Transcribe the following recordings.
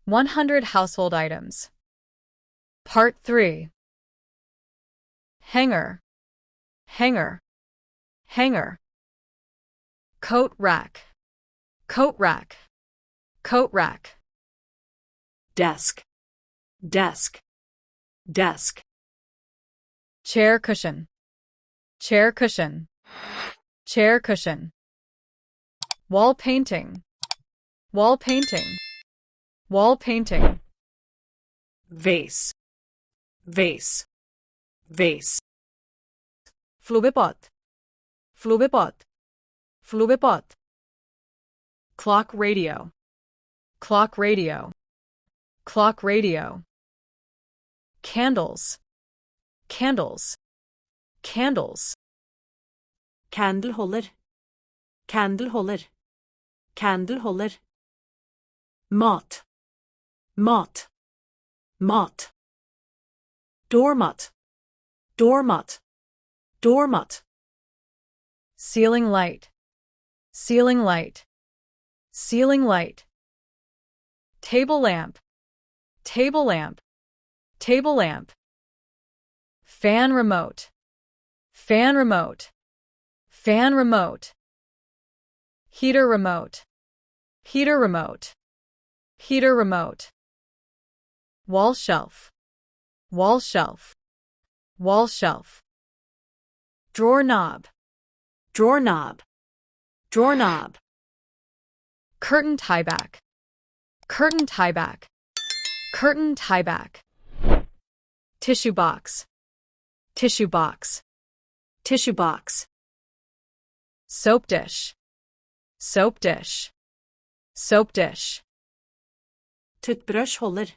100 household items. Part 3. Hanger, hanger, hanger. Coat rack, coat rack, coat rack. Desk, desk, desk. Chair cushion, chair cushion, chair cushion. Wall painting, wall painting, wall painting. Vase, vase, vase. Flubepot, flubepot, flubepot. Clock radio, clock radio, clock radio. Candles, candles, candles. Candleholder, candleholder, candleholder. Mat, mat, mat. Doormat, doormat, doormat. Ceiling light, ceiling light, ceiling light. Table lamp, table lamp, table lamp. Fan remote, fan remote, fan remote. Heater remote, heater remote, heater remote. Wall shelf, wall shelf, wall shelf. Drawer knob, Drawer knob, drawer knob. curtain tie back, curtain tie back, curtain tie back. Tissue box, tissue box, Tissue box. soap dish, soap dish, soap dish. Toothbrushholder,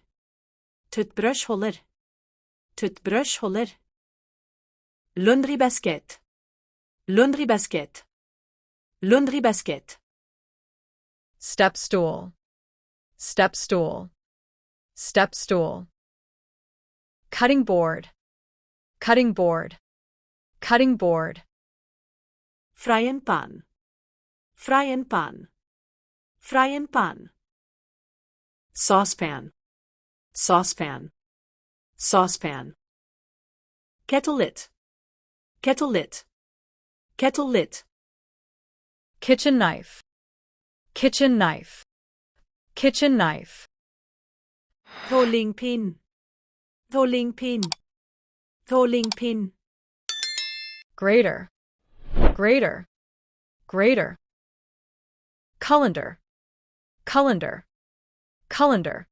toothbrushholder, toothbrushholder. Laundry basket, laundry basket, laundry basket. Step stool, step stool, step stool. Cutting board, cutting board, cutting board. Frying pan, frying pan, frying pan. Saucepan, saucepan, saucepan. Kettle lit, kettle lit, kettle lit. Kitchen knife, kitchen knife, kitchen knife. Rolling pin, rolling pin, rolling pin. Grater, grater, grater. Colander, colander, colander.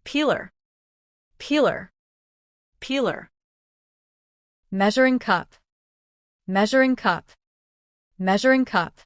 Peeler, peeler, peeler. Measuring cup, measuring cup, measuring cup.